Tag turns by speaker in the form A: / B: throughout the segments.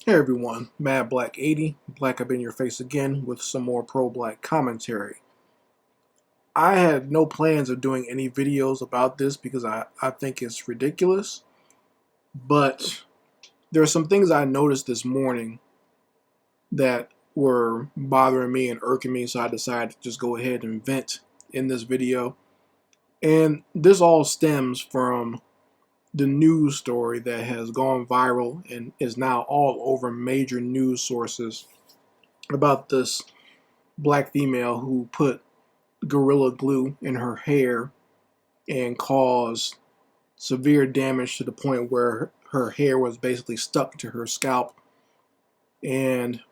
A: Hey everyone, Mad Black 80, Black Up in Your Face again with some more pro-black commentary. I had no plans of doing any videos about this because I think it's ridiculous, but there are some things I noticed this morning that were bothering me and irking me, so I decided to just go ahead and vent in this video. And this all stems from the news story that has gone viral and is now all over major news sources about this black female who put Gorilla Glue in her hair and caused severe damage to the point where her hair was basically stuck to her scalp. And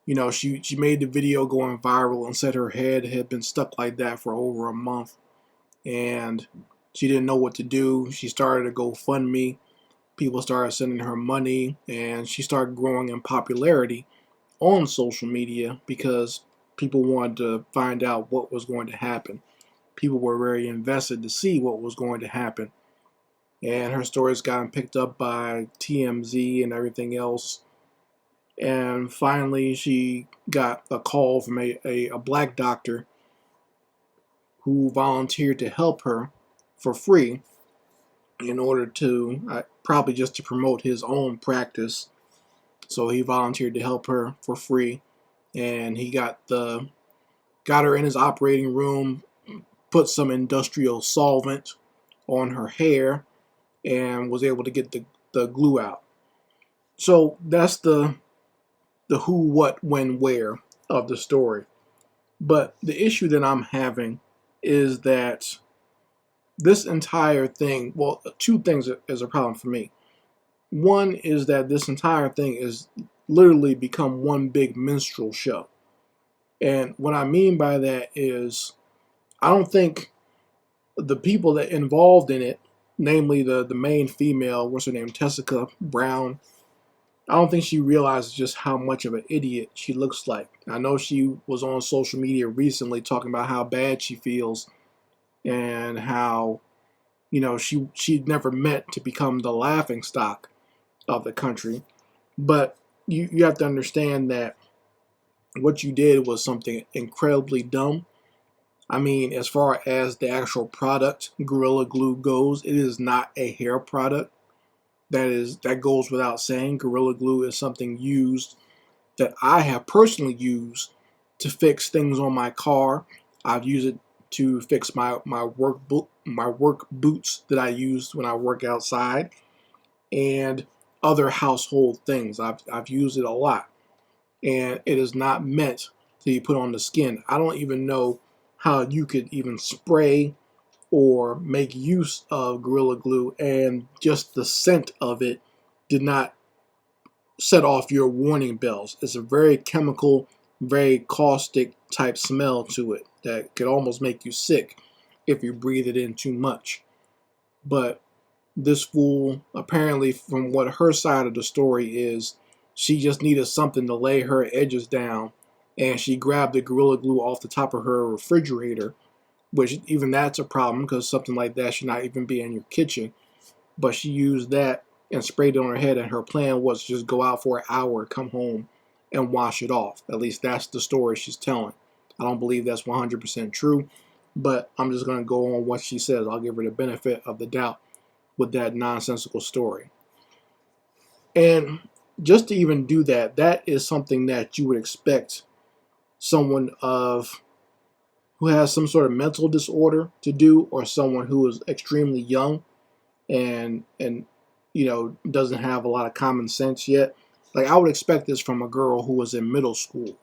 A: she made the video going viral and said her head had been stuck like that for over a month, and she didn't know what to do. She started a GoFundMe. People started sending her money, and she started growing in popularity on social media because people wanted to find out what was going to happen. People were very invested to see what was going to happen. And her story's gotten picked up by TMZ and everything else. And finally, she got a call from a black doctor who volunteered to help her for free in order to, probably just to promote his own practice. So he volunteered to help her for free. And he got her in his operating room, put some industrial solvent on her hair, and was able to get the glue out. So that's the who, what, when, where of the story. But the issue that I'm having is that this entire thing, well, two things is a problem for me. One is that this entire thing is literally become one big minstrel show. And what I mean by that is I don't think the people that involved in it, namely the main female, what's her name, Tessica Brown, I don't think she realizes just how much of an idiot she looks like. I know she was on social media recently talking about how bad she feels and how, she'd never meant to become the laughing stock of the country. But you have to understand that what you did was something incredibly dumb. I mean, as far as the actual product, Gorilla Glue goes, it is not a hair product. That goes without saying. Gorilla Glue is something used that I have personally used to fix things on my car. I've used it to fix my work boots that I use when I work outside, and other household things. I've used it a lot, and it is not meant to be put on the skin. I don't even know how you could even spray or make use of Gorilla Glue, and just the scent of it did not set off your warning bells. It's a very chemical, very caustic type smell to it that could almost make you sick if you breathe it in too much. But this fool, apparently, from what her side of the story is, she just needed something to lay her edges down, and she grabbed the Gorilla Glue off the top of her refrigerator, which even that's a problem because something like that should not even be in your kitchen. But she used that and sprayed it on her head, and her plan was to just go out for an hour, come home, and wash it off. At least that's the story she's telling. I don't believe that's 100% true, but I'm just going to go on what she says. I'll give her the benefit of the doubt with that nonsensical story. And just to even do that, that is something that you would expect someone who has some sort of mental disorder to do, or someone who is extremely young and doesn't have a lot of common sense yet. Like, I would expect this from a girl who was in middle school.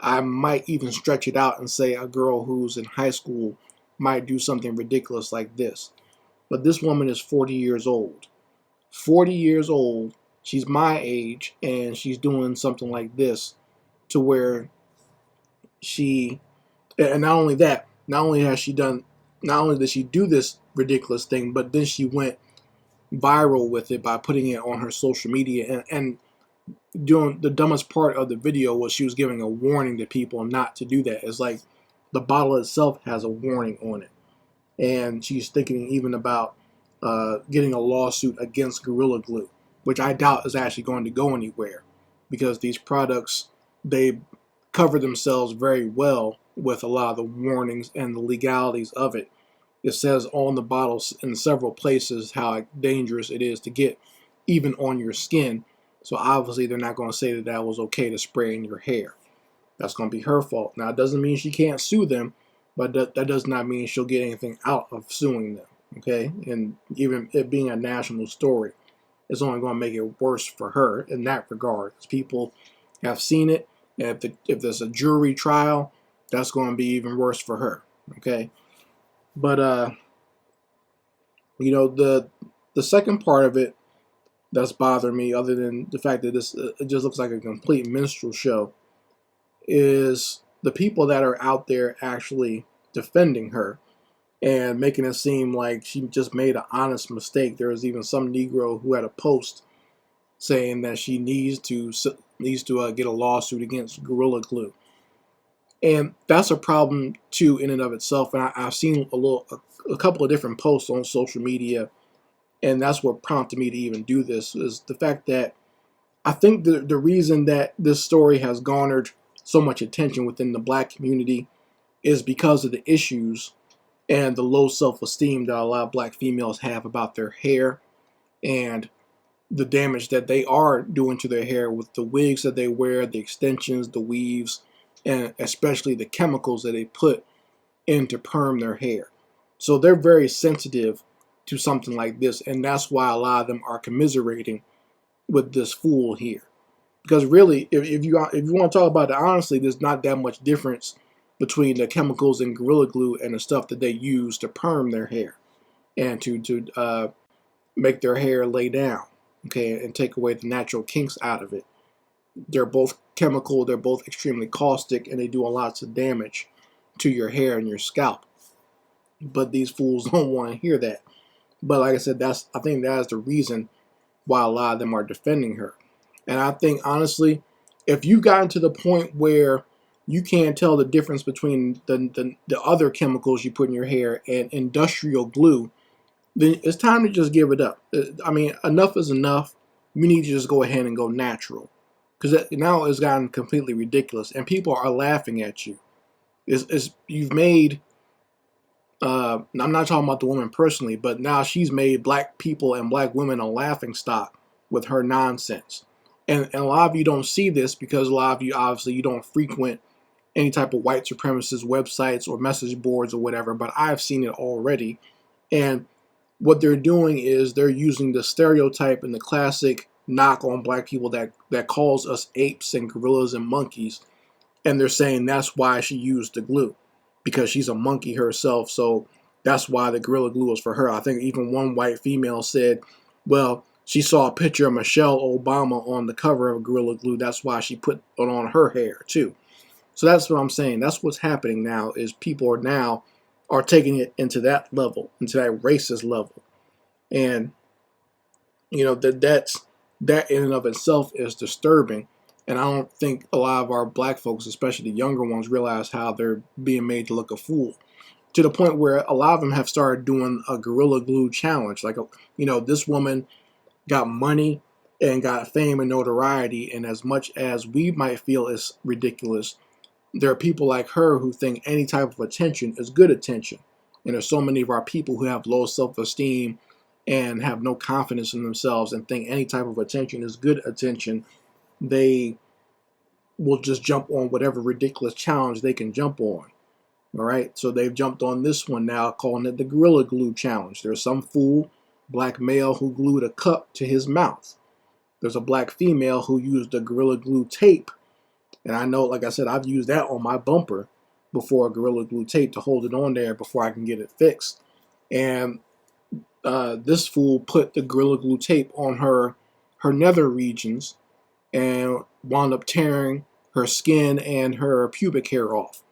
A: I might even stretch it out and say a girl who's in high school might do something ridiculous like this. But this woman is 40 years old. 40 years old. She's my age, and she's doing something like this, to where and not only that, not only did she do this ridiculous thing, but then she went viral with it by putting it on her social media, and doing the dumbest part of the video was she was giving a warning to people not to do that. It's like the bottle itself has a warning on it, and she's thinking even about getting a lawsuit against Gorilla Glue, which I doubt is actually going to go anywhere. because these products, they cover themselves very well with a lot of the warnings and the legalities of it. It says on the bottles in several places how dangerous it is to get even on your skin. So obviously they're not going to say that that was okay to spray in your hair. That's going to be her fault. Now, it doesn't mean she can't sue them, but that does not mean she'll get anything out of suing them. Okay? And even it being a national story, it's only going to make it worse for her in that regard. Because people have seen it. And if there's a jury trial, that's going to be even worse for her. Okay? But, you know, the second part of it that's bothering me, other than the fact that it just looks like a complete minstrel show, is the people that are out there actually defending her and making it seem like she just made an honest mistake. There was even some Negro who had a post saying that she needs to get a lawsuit against Gorilla Glue, and that's a problem too in and of itself. And I've seen a couple of different posts on social media, and that's what prompted me to even do this, is the fact that I think the reason that this story has garnered so much attention within the black community is because of the issues and the low self-esteem that a lot of black females have about their hair, and the damage that they are doing to their hair with the wigs that they wear, the extensions, the weaves, and especially the chemicals that they put in to perm their hair. So they're very sensitive to something like this, and that's why a lot of them are commiserating with this fool here. Because really, if you want to talk about it honestly, there's not that much difference between the chemicals in Gorilla Glue and the stuff that they use to perm their hair and to make their hair lay down, okay, and take away the natural kinks out of it. They're both chemical, they're both extremely caustic, and they do a lot of damage to your hair and your scalp. But these fools don't want to hear that. But like I said, I think that is the reason why a lot of them are defending her. And I think, honestly, if you gotten to the point where you can't tell the difference between the other chemicals you put in your hair and industrial glue, then it's time to just give it up. I mean, enough is enough. You need to just go ahead and go natural. Because now it's gotten completely ridiculous. And people are laughing at you. You've made... I'm not talking about the woman personally, but now she's made black people and black women a laughing stock with her nonsense. And a lot of you don't see this because a lot of you, obviously, you don't frequent any type of white supremacist websites or message boards or whatever, but I've seen it already. And what they're doing is they're using the stereotype and the classic knock on black people that calls us apes and gorillas and monkeys. And they're saying that's why she used the glue, because she's a monkey herself, so that's why the Gorilla Glue was for her. I think even one white female said, well, she saw a picture of Michelle Obama on the cover of Gorilla Glue, that's why she put it on her hair too. So that's what I'm saying. That's what's happening now, is people are taking it into that level, into that racist level. And you know, that in and of itself is disturbing. And I don't think a lot of our black folks, especially the younger ones, realize how they're being made to look a fool. To the point where a lot of them have started doing a Gorilla Glue challenge. Like, you know, this woman got money and got fame and notoriety. And as much as we might feel is ridiculous, there are people like her who think any type of attention is good attention. And there's so many of our people who have low self-esteem and have no confidence in themselves and think any type of attention is good attention. They will just jump on whatever ridiculous challenge they can jump on. All right, so they've jumped on this one now, calling it the Gorilla Glue Challenge. There's some fool black male who glued a cup to his mouth. There's a black female who used the Gorilla Glue tape. And I know, like I said, I've used that on my bumper before, Gorilla Glue tape, to hold it on there before I can get it fixed. And this fool put the Gorilla Glue tape on her nether regions and wound up tearing her skin and her pubic hair off.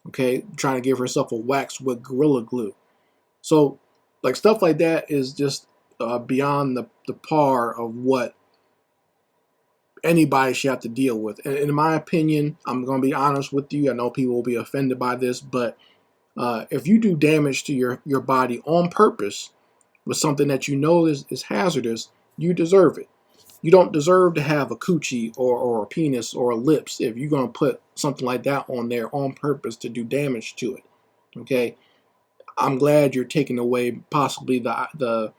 A: Okay, trying to give herself a wax with Gorilla Glue. So, like, stuff like that is just beyond the par of what anybody should have to deal with. And in my opinion, I'm going to be honest with you. I know people will be offended by this, but if you do damage to your body on purpose with something that you know is hazardous, you deserve it. You don't deserve to have a coochie or a penis or lips if you're going to put something like that on there on purpose to do damage to it. Okay, I'm glad you're taking away possibly the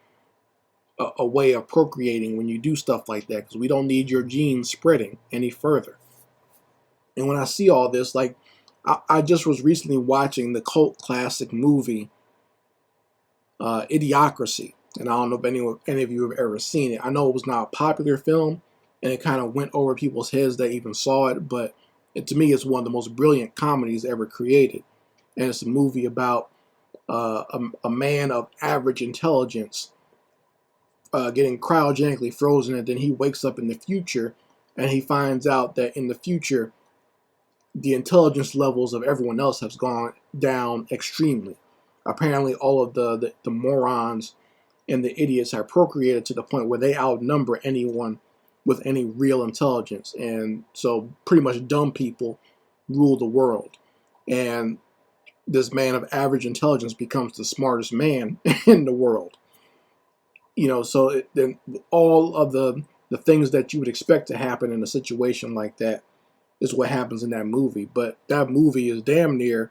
A: a way of procreating when you do stuff like that, because we don't need your genes spreading any further. And when I see all this, like I just was recently watching the cult classic movie Idiocracy, and I don't know if any of you have ever seen it. I know it was not a popular film, and it kind of went over people's heads that even saw it, but to me, it's one of the most brilliant comedies ever created. And it's a movie about a man of average intelligence getting cryogenically frozen, and then he wakes up in the future, and he finds out that in the future, the intelligence levels of everyone else has gone down extremely. Apparently, all of the morons and the idiots have procreated to the point where they outnumber anyone with any real intelligence. And so pretty much dumb people rule the world. And this man of average intelligence becomes the smartest man in the world. So then all of the things that you would expect to happen in a situation like that is what happens in that movie. But that movie is damn near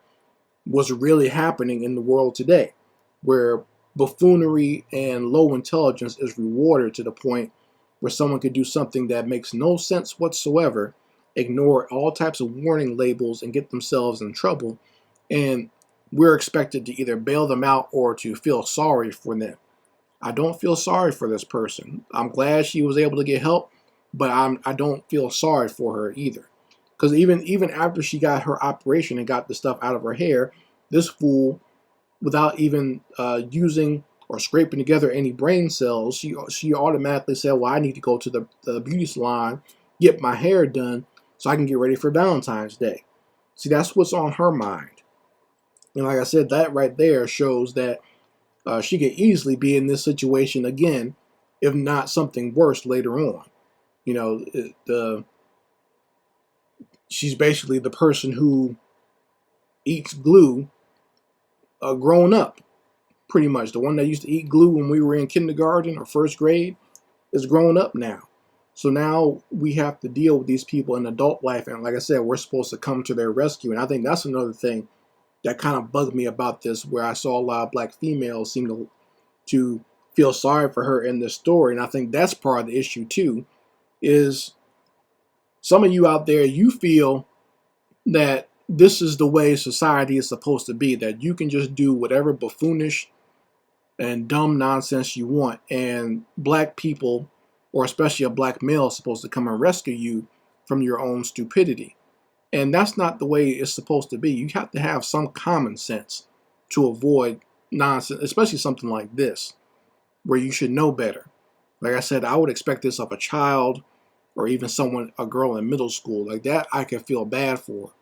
A: what's really happening in the world today, where buffoonery and low intelligence is rewarded to the point where someone could do something that makes no sense whatsoever, ignore all types of warning labels, and get themselves in trouble. And we're expected to either bail them out or to feel sorry for them. I don't feel sorry for this person. I'm glad she was able to get help, but I don't feel sorry for her either. Because even after she got her operation and got the stuff out of her hair, this fool, without even using or scraping together any brain cells, she automatically said, well, I need to go to the beauty salon, get my hair done so I can get ready for Valentine's Day. See, that's what's on her mind. And like I said, that right there shows that she could easily be in this situation again, if not something worse later on. She's basically the person who eats glue grown up, pretty much. The one that used to eat glue when we were in kindergarten or first grade is grown up now. So now we have to deal with these people in adult life. And like I said, we're supposed to come to their rescue. And I think that's another thing that kind of bugged me about this, where I saw a lot of black females seem to feel sorry for her in this story. And I think that's part of the issue too, is some of you out there, you feel that this is the way society is supposed to be, that you can just do whatever buffoonish and dumb nonsense you want, and black people, or especially a black male, is supposed to come and rescue you from your own stupidity. And that's not the way it's supposed to be. You have to have some common sense to avoid nonsense, especially something like this, where you should know better. Like I said, I would expect this of a child, or even a girl in middle school. Like that, I can feel bad for.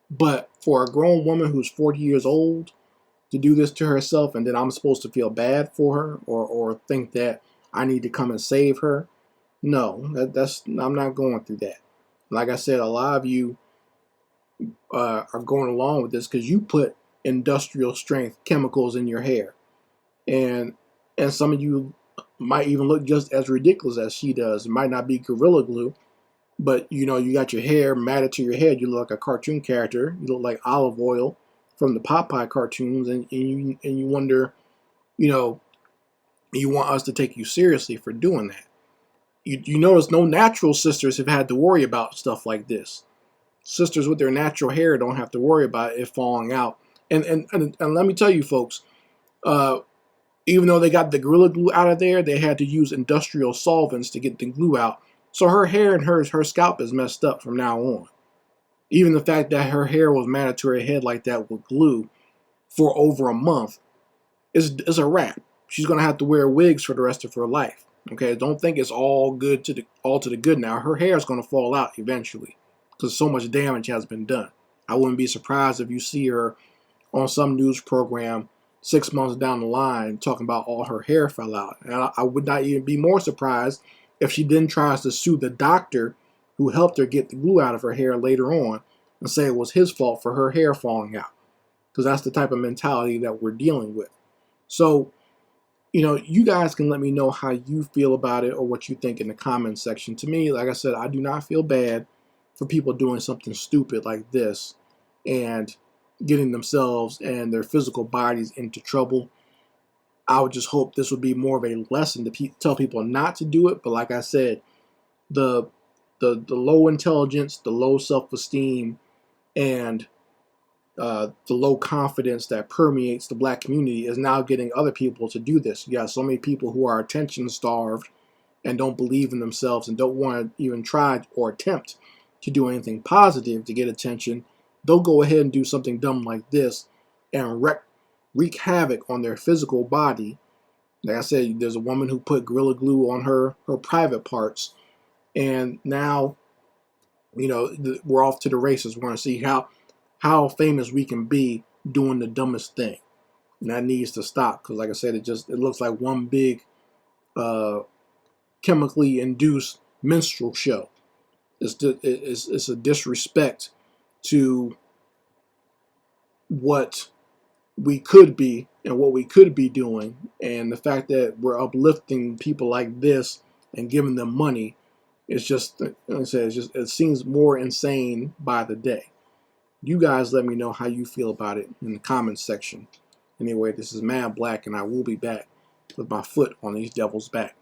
A: But for a grown woman who's 40 years old to do this to herself, and then I'm supposed to feel bad for her, or think that I need to come and save her, no, I'm not going through that. Like I said, a lot of you are going along with this because you put industrial strength chemicals in your hair, and some of you might even look just as ridiculous as she does. It might not be Gorilla Glue, but you got your hair matted to your head. You look like a cartoon character. You look like Olive Oil from the Popeye cartoons, and you wonder, you want us to take you seriously for doing that. You notice no natural sisters have had to worry about stuff like this. Sisters with their natural hair don't have to worry about it falling out. And let me tell you, folks, even though they got the Gorilla Glue out of there, they had to use industrial solvents to get the glue out. So her hair and her scalp is messed up from now on. Even the fact that her hair was matted to her head like that with glue for over a month is a wrap. She's gonna have to wear wigs for the rest of her life. Okay, don't think it's all to the good now. Her hair is gonna fall out eventually because so much damage has been done. I wouldn't be surprised if you see her on some news program 6 months down the line talking about all her hair fell out. And I would not even be more surprised if she then tries to sue the doctor who helped her get the glue out of her hair later on and say it was his fault for her hair falling out. Because that's the type of mentality that we're dealing with. So You guys can let me know how you feel about it or what you think in the comments section. To me, like I said, I do not feel bad for people doing something stupid like this and getting themselves and their physical bodies into trouble. I would just hope this would be more of a lesson to tell people not to do it. But like I said, the the low intelligence, the low self-esteem, and the low confidence that permeates the black community is now getting other people to do this. You got so many people who are attention starved and don't believe in themselves and don't want to even try or attempt to do anything positive to get attention. They'll go ahead and do something dumb like this and wreak havoc on their physical body. Like I said, there's a woman who put Gorilla Glue on her private parts, and now we're off to the races. We're going to see how famous we can be doing the dumbest thing, and that needs to stop because, like I said, it looks like one big chemically induced minstrel show. It's a disrespect to what we could be and what we could be doing, and the fact that we're uplifting people like this and giving them money, it's just, like I said, it seems more insane by the day. You guys let me know how you feel about it in the comments section. Anyway, this is Mad Black, and I will be back with my foot on these devils' back.